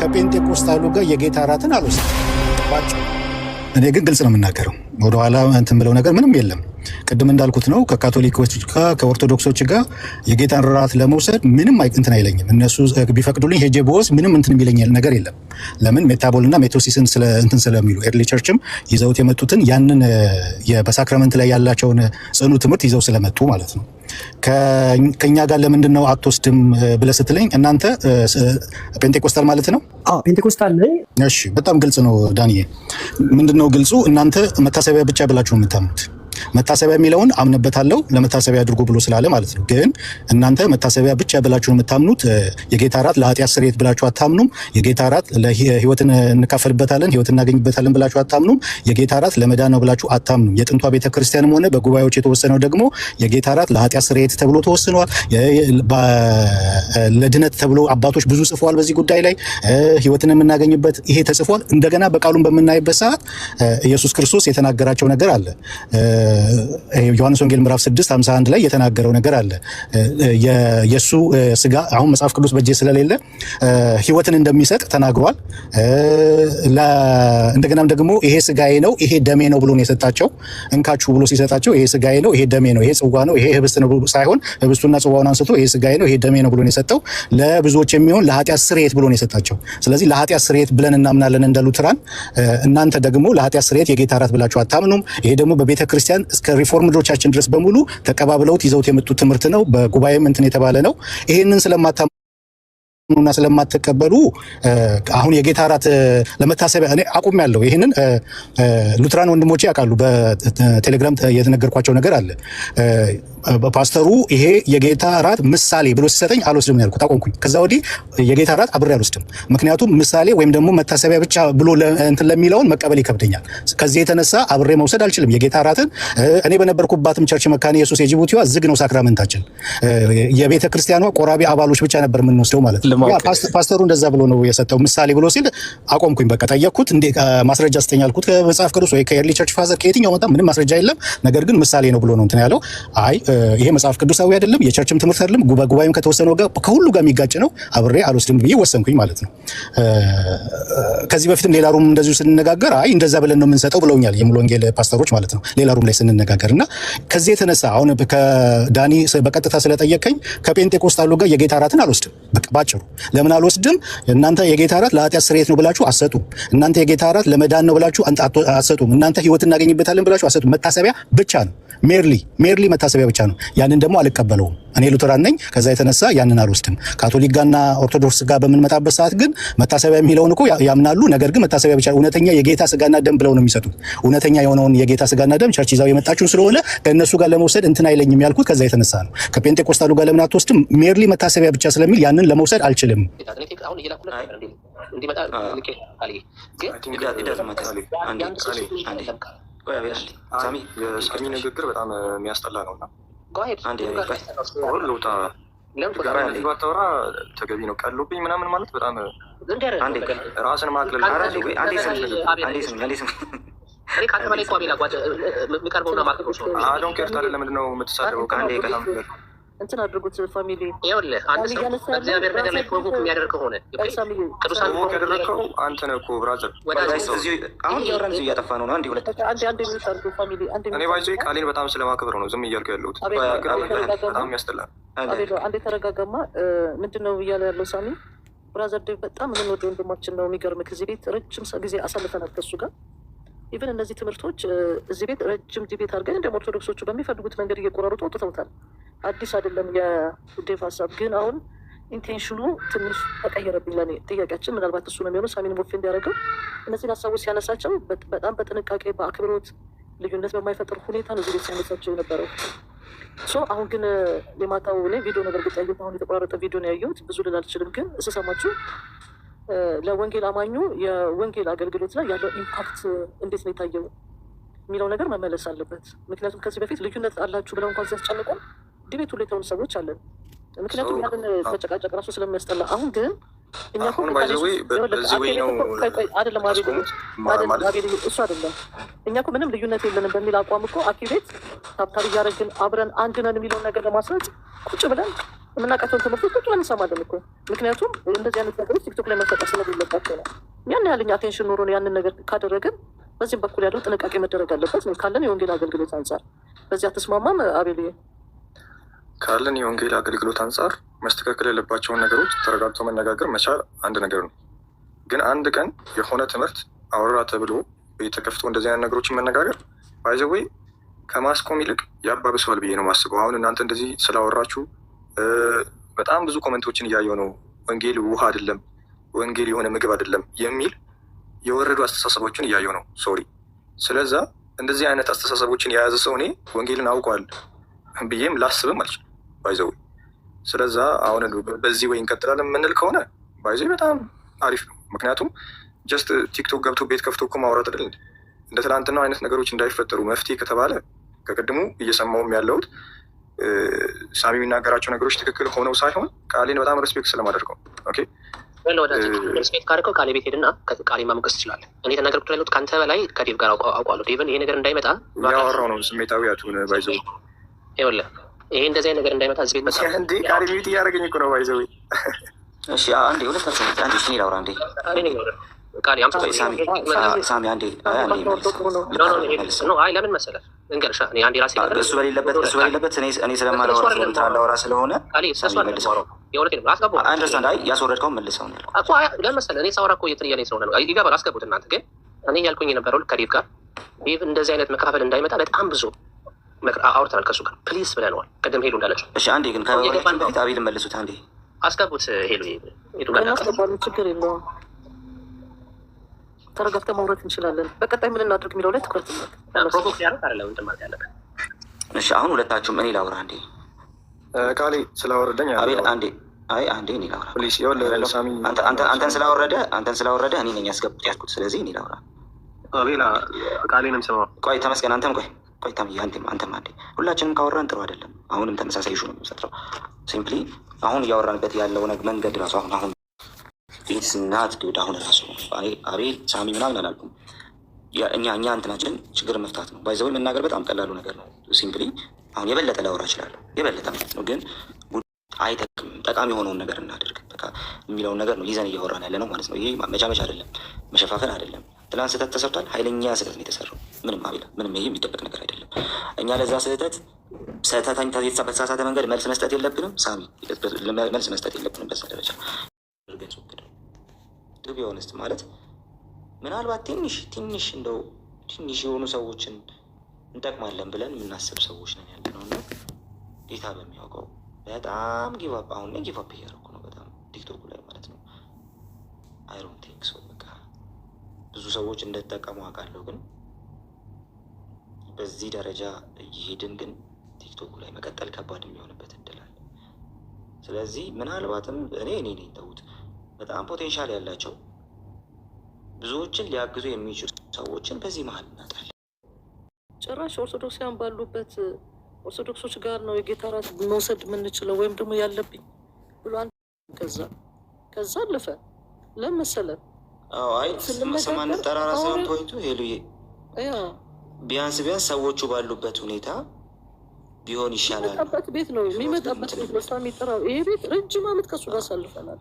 ከጴንጤቆስታሉ ጋር የጌታ እራትን አልወሰድም። እኔ ግን ግልጽ ነው የምናገረው። ወደኋላ እንትን ብለው ነገር ምንም የለም። ቅድም እንዳልኩት ነው ከካቶሊኮች ጋር ከኦርቶዶክሶች ጋር የጌታን እራት ለመውሰድ ምንም እንትን አይለኝም። እነሱ ቢፈቅዱልኝ ሄጄ በወስ ምንም እንትን የሚለኝ ነገር የለም። ለምን ሜታቦልና ሜቶሲስን እንትን ስለሚሉ ኤርሊ ቸርችም ይዘውት የመጡትን ያንን በሳክራመንት ላይ ያላቸውን ጽኑ ትምህርት ይዘው ስለመጡ ማለት ነው። ከኛ ጋር ለምንድን ነው አትወስድም ብለህ ስትለኝ እናንተ ፔንቴኮስታል ማለት ነው? አዎ ፔንቴኮስታል ነኝ። እሺ በጣም ግልጽ ነው ዳንኤ። ምንድነው ግልጹ? እናንተ መታሰቢያ ብቻ ብላችሁ የምታምኑት መታሰቢያ የሚለውን አምንበታለሁ ለመታሰቢያ አድርጎ ብሎ ስላለ ማለት ነው። ግን እናንተ መታሰቢያ ብቻ ብላችሁ የምታምኑት የጌታ እራት ለኃጢአት ስርየት ብላችሁ አታምኑም። የጌታ እራት ለህይወትን እንካፈልበታለን ህይወት እናገኝበታለን ብላችሁ አታምኑም። የጌታ እራት ለመዳን ነው ብላችሁ አታምኑም። የጥንቷ ቤተክርስቲያንም ሆነ በጉባኤዎች የተወሰነው ደግሞ የጌታ እራት ለኃጢአት ስርየት ተብሎ ተወስኗል። ለድነት ተብሎ አባቶች ብዙ ጽፈዋል በዚህ ጉዳይ ላይ ህይወትን የምናገኝበት ይሄ ተጽፏል። እንደገና በቃሉን በምናይበት ሰዓት ኢየሱስ ክርስቶስ የተናገራቸው ነገር አለ። ዮሐንስ ወንጌል ምዕራፍ 6:51 ላይ የተናገረው ነገር አለ። የሱ ስጋ አሁን መጽሐፍ ቅዱስ በእጄ ስለሌለ ህይወትን እንደሚሰጥ ተናግሯል። እንደገናም ደግሞ ይሄ ስጋዬ ነው ይሄ ደሜ ነው ብሎ ነው የሰጣቸው። እንካችሁ ብሎ ሲሰጣቸው ይሄ ስጋዬ ነው ይሄ ደሜ ነው ይሄ ጽዋ ነው ይሄ ህብስት ነው ሳይሆን ህብስቱና ጽዋውን አንስቶ ይሄ ስጋዬ ነው ይሄ ደሜ ነው ብሎ ነው የሰጠው። ለብዙዎች የሚሆን ለኃጢአት ስርየት ብሎ ነው የሰጣቸው። ስለዚህ ለኃጢአት ስርየት ብለን እናምናለን እንደ ሉትራን። እናንተ ደግሞ ለኃጢአት ስርየት የጌታ እራት ብላችሁ አታምኑም። ይሄ ደግሞ በቤተ ክርስቲያን እስከ ሪፎርምዶቻችን ድረስ በሙሉ ተቀባብለውት ይዘውት የመጡት ትምህርት ነው። በጉባኤም እንትን የተባለ ነው። ይሄንን ስለማታምኑና ስለማትቀበሉ አሁን የጌታ እራት ለመታሰቢያ እኔ አቁሜያለሁ። ይሄንን ሉትራን ወንድሞቼ ያውቃሉ። በቴሌግራም የተነገርኳቸው ነገር አለ። ፓስተሩ ይሄ የጌታ እራት ምሳሌ ብሎ ሲሰጠኝ አልወስድም ያልኩት አቆምኩኝ። ከዛ ወዲህ የጌታ እራት አብሬ አልወስድም። ምክንያቱም ምሳሌ ወይም ደግሞ መታሰቢያ ብቻ ብሎ እንትን ለሚለውን መቀበል ይከብደኛል። ከዚህ የተነሳ አብሬ መውሰድ አልችልም። የጌታ እራትን እኔ በነበርኩባትም ቸርች መካነ ኢየሱስ የጅቡቲዋ ዝግ ነው ሳክራመንታችን። የቤተ ክርስቲያኗ ቆራቢ አባሎች ብቻ ነበር የምንወስደው ማለት ነው። ፓስተሩ እንደዛ ብሎ ነው የሰጠው ምሳሌ ብሎ ሲል አቆምኩኝ። በቃ ጠየቅኩት፣ እንዴ ማስረጃ ስጠኝ አልኩት። ከመጽሐፍ ቅዱስ ወይ ከኤርሊ ቸርች ፋዘር ከየትኛው መጣ? ምንም ማስረጃ የለም። ነገር ግን ምሳሌ ነው ብሎ ነው እንትን ያለው። አይ ይሄ መጽሐፍ ቅዱሳዊ አይደለም፣ የቸርችም ትምህርት አይደለም፣ ጉባኤም ከተወሰነው ጋር ከሁሉ ጋር የሚጋጭ ነው፣ አብሬ አልወስድም ብዬ ወሰንኩኝ ማለት ነው። ከዚህ በፊትም ሌላ ሩም እንደዚሁ ስንነጋገር አይ እንደዛ ብለን ነው የምንሰጠው ብለውኛል የሙሉ ወንጌል ፓስተሮች ማለት ነው፣ ሌላ ሩም ላይ ስንነጋገር እና ከዚህ የተነሳ አሁን ከዳኒ በቀጥታ ስለጠየቀኝ ከጴንጤቆስታሉ ጋር የጌታ እራትን አልወስድም። በቃ ባጭሩ ለምን አልወስድም? እናንተ የጌታ እራት ለኃጢአት ስርየት ነው ብላችሁ አትሰጡም። እናንተ የጌታ እራት ለመዳን ነው ብላችሁ አትሰጡም። እናንተ ህይወት እናገኝበታለን ብላችሁ አትሰጡም። መታሰቢያ ብቻ ነው፣ ሜርሊ መታሰቢያ ብቻ ነው። ያንን ደግሞ አልቀበለውም። እኔ ሉተራን ነኝ። ከዛ የተነሳ ያንን አልወስድም። ካቶሊክ ጋርና ኦርቶዶክስ ጋር በምንመጣበት ሰዓት ግን መታሰቢያ የሚለውን እኮ ያምናሉ። ነገር ግን መታሰቢያ ብቻ እውነተኛ የጌታ ስጋና ደም ብለው ነው የሚሰጡት። እውነተኛ የሆነውን የጌታ ስጋና ደም ቸርች ይዛው የመጣችሁን ስለሆነ ከእነሱ ጋር ለመውሰድ እንትን አይለኝም ያልኩት ከዛ የተነሳ ነው። ከጴንጤቆስታሉ ጋር ለምን አትወስድም? ሜርሊ መታሰቢያ ብቻ ስለሚል ያንን ለመውሰድ አልችልም። ሳሚ ንግግር በጣም የሚያስጠላ ነውና ባታወራ ተገቢ ነው። ቀሎብኝ ምናምን ማለት በጣም ራስን ማቅለል። አዶን ኬርት አለ። ለምንድን ነው የምትሳደበው? እንትን አድርጉት ፋሚሊ። ይኸውልህ አንድ ሰው በእግዚአብሔር ነገር ላይ ፕሮቮክ የሚያደርግ ከሆነ ቅዱሳን ፕሮቮክ ያደረግከው አንተ ነህ እኮ ብራዘር። አሁን እያወራን እዚህ እያጠፋ ነው። አንድ ሁለት እኔ ባይዞ ቃሌን በጣም ስለማክበር ነው ዝም እያልኩ ያለሁት። በጣም ያስጠላል። አንዴ ተረጋጋማ። ምንድን ነው እያለ ያለው ሳሚ? ብራዘር ዴቭ በጣም የምንወደው ወንድማችን ነው። የሚገርምህ ከዚህ ቤት ረጅም ጊዜ አሳልፈናል ከሱ ጋር። ኢቨን እነዚህ ትምህርቶች እዚህ ቤት ረጅም ዲቤት አድርገን እንደ ኦርቶዶክሶቹ በሚፈልጉት መንገድ እየቆራረጡ አውጥተውታል። አዲስ አይደለም የዴቭ ሀሳብ፣ ግን አሁን ኢንቴንሽኑ ትንሽ ተቀየረብኝ ለኔ። ጥያቄያችን ምናልባት እሱ ነው የሚሆነው ሳሚን ሞፌ እንዲያደርገው እነዚህን ሀሳቦች ሲያነሳቸው በጣም በጥንቃቄ በአክብሮት ልዩነት በማይፈጥር ሁኔታ ነው እዚህ ቤት ሲያነሳቸው የነበረው። አሁን ግን የማታው እኔ ቪዲዮ ነበር ግጥ ያየሁት። አሁን የተቆራረጠ ቪዲዮ ነው ያየሁት። ብዙ ልል አልችልም፣ ግን እስሰማችሁ ለወንጌል አማኙ የወንጌል አገልግሎት ላይ ያለው ኢምፓክት እንዴት ነው የታየው የሚለው ነገር መመለስ አለበት። ምክንያቱም ከዚህ በፊት ልዩነት አላችሁ ብለው እንኳን ሲያስጨንቁ ዲቤት ሁሉ የተሆኑ ሰዎች አለን። ምክንያቱም ያንን መጨቃጨቅ ራሱ ስለሚያስጠላ። አሁን ግን እኛ አይደለም አቤል እሱ አይደለም እኛ እኮ ምንም ልዩነት የለንም በሚል አቋም እኮ አኪቤት ታብታብ እያደረግን አብረን አንድ ነን የሚለውን ነገር ለማስረጽ ቁጭ ብለን የምናውቃቸውን ትምህርቶች ቁጭ ብለን እንሰማለን እኮ። ምክንያቱም እንደዚህ አይነት ነገሮች ቲክቶክ ላይ መፈጠር ስለሌለባቸው ነው። ያን ያህል እኛ አቴንሽን ኖሮን ያንን ነገር ካደረግን በዚህም በኩል ያለው ጥንቃቄ መደረግ አለበት ካለን የወንጌል አገልግሎት አንጻር። በዚህ አትስማማም አቤልዬ? ካለን የወንጌል አገልግሎት አንጻር መስተካከል ያለባቸውን ነገሮች ተረጋግቶ መነጋገር መቻል አንድ ነገር ነው። ግን አንድ ቀን የሆነ ትምህርት አወራ ተብሎ ተከፍቶ እንደዚህ አይነት ነገሮችን መነጋገር ባይዘዌ ከማስቆም ይልቅ ያባብሰዋል ብዬ ነው ማስበው። አሁን እናንተ እንደዚህ ስላወራችሁ በጣም ብዙ ኮመንቶችን እያየው ነው። ወንጌል ውሃ አይደለም፣ ወንጌል የሆነ ምግብ አይደለም የሚል የወረዱ አስተሳሰቦችን እያየው ነው። ሶሪ። ስለዛ እንደዚህ አይነት አስተሳሰቦችን የያዘ ሰው እኔ ወንጌልን አውቋል ብዬም ላስብም አልችልም ባይዘዌ። ስለዛ አሁን በዚህ ወይ እንቀጥላለን የምንል ከሆነ ባይዘዌ በጣም አሪፍ ነው። ምክንያቱም ጀስት ቲክቶክ ገብቶ ቤት ከፍቶ እኮ ማውራት አይደል እንደ ትናንትናው አይነት ነገሮች እንዳይፈጠሩ መፍትሄ ከተባለ ከቅድሙ እየሰማውም ያለሁት ሳሚ የሚናገራቸው ነገሮች ትክክል ሆነው ሳይሆን ቃሌን በጣም ሬስፔክት ስለማደርገው ኦኬ ሬስፔክት ካደረገው ቃሌ ቤት ሄድና ቃሌ ማሞገስ ትችላለህ። እኔ ተናገርኩት ያለሁት ከአንተ በላይ ከዴቭ ጋር አውቀዋለሁ። ዴቭን ይሄ ነገር እንዳይመጣ ያወራው ነው። ስሜታዊ አትሁን ባይዘው። ይኸውልህ ይሄ እንደዚህ አይነት ነገር እንዳይመጣ እዚህ ቤት መጣ እንዴ ቃሌ ቤት እያደረገኝ እኮ ነው ባይዘው። እሺ አንዴ ሁለታችሁ አንዴ እሺ ላውራ አንዴ ቃሌ ሳሚ አንዴ አይ ለምን መሰለህ እንገርሻ እኔ አንዴ ራሴ እሱ በሌለበት እኔ ስለማላወራ ስለሆነ አንደርስታንድ አይ ያስወረድከውን መልሰው ነው እኮ ለምን መሰለህ እኔ ሳወራ እኮ እየተለያለኝ ስለሆነ ነው። ይገባል። አስገቡት እናንተ። ግን እኔ ያልኩኝ የነበረው ከዴቭ ጋር ዴቭ እንደዚህ አይነት መከፋፈል እንዳይመጣ በጣም ብዙ አውርተናል ከእሱ ጋር ፕሊዝ ብለነዋል። ቅድም ሄሉ እንዳለችው። እሺ አንዴ ግን ከወሬያችን በፊት አቤልን መልሱት አንዴ አስገቡት። ሄሉ ችግር የለውም። ተረጋግተን ማውራት እንችላለን። በቀጣይ ምን እናድርግ የሚለው ላይ ትኩረት ፕሮቮክ ያደርግ አይደለም እንትን ማለት ያለብን። እሺ አሁን ሁለታችሁም እኔ ላውራ አንዴ ቃሌ ስላወረደኝ አቤል አንዴ አንዴ እኔ ላውራ ፕሊዝ። ይኸውልህ ሳሚ አንተን ስላወረደ እኔ ነኝ ያስኩት። ስለዚህ እኔ ላውራ አቤላ ቃሌንም ስማ። ቆይ ተመስገን። አንተም ቆይ ታምዬ አንተም አንዴ። ሁላችንም ካወራን ጥሩ አይደለም። አሁንም ተመሳሳይ ሹ ነው የሚፈጥረው። ሲምፕሊ አሁን እያወራንበት ያለው መንገድ ራሱ አሁን ኢትስ ናት ጉድ። አሁን ራሱ አቤል ሳሚ ምናምን አላልኩም። እኛ እንትናችን ችግር መፍታት ነው። ባይዘው መናገር በጣም ቀላሉ ነገር ነው። ሲምፕሊ አሁን የበለጠ ላወራ እችላለሁ፣ የበለጠ ማለት ነው። ግን አይጠቅም። ጠቃሚ የሆነውን ነገር እናደርግ የሚለውን ነገር ነው ይዘን እያወራን ያለ ነው ማለት ነው። ይሄ መቻመቻ አይደለም፣ መሸፋፈን አይደለም። ትላንት ስህተት ተሰርቷል። ኃይለኛ ስህተት ነው የተሰራው። ምንም አቤላ ምንም ይሄ የሚደበቅ ነገር አይደለም። እኛ ለዛ ስህተት በተሳሳተ መንገድ መልስ መስጠት የለብንም። ሳሚ መልስ መስጠት የለብንም በዛ ደረጃ ቱ ቢ ኦነስት ማለት ምናልባት ትንሽ እንደው ትንሽ የሆኑ ሰዎችን እንጠቅማለን ብለን የምናስብ ሰዎች ነን ያለ ነው እና ጌታ በሚያውቀው በጣም ጊቫፕ አሁን ጊቫፕ እያደረኩ ነው በጣም ቲክቶኩ ላይ ማለት ነው። አይ ዶንት ቲንክ ሶ በቃ ብዙ ሰዎች እንደተጠቀሙ አውቃለሁ፣ ግን በዚህ ደረጃ እየሄድን ግን ቲክቶኩ ላይ መቀጠል ከባድ የሚሆንበት እድል አለ። ስለዚህ ምናልባትም እኔ ነኝ ተውት በጣም ፖቴንሻል ያላቸው ብዙዎችን ሊያግዙ የሚችሉ ሰዎችን በዚህ መሀል እናጣለን። ጭራሽ ኦርቶዶክሳውያን ባሉበት ኦርቶዶክሶች ጋር ነው የጌታ ራት መውሰድ የምንችለው ወይም ደግሞ ያለብኝ ብሎ ከዛ አለፈ ለመሰለ አይ ስማን ጠራራ ሳይሆን ፖይንቱ ሄሉዬ ቢያንስ ሰዎቹ ባሉበት ሁኔታ ቢሆን ይሻላል። የሚመጣበት ቤት ነው የሚመጣበት ቤት ነው። ይሄ ቤት ረጅም ዓመት ከሱ ጋር አሳልፈናል።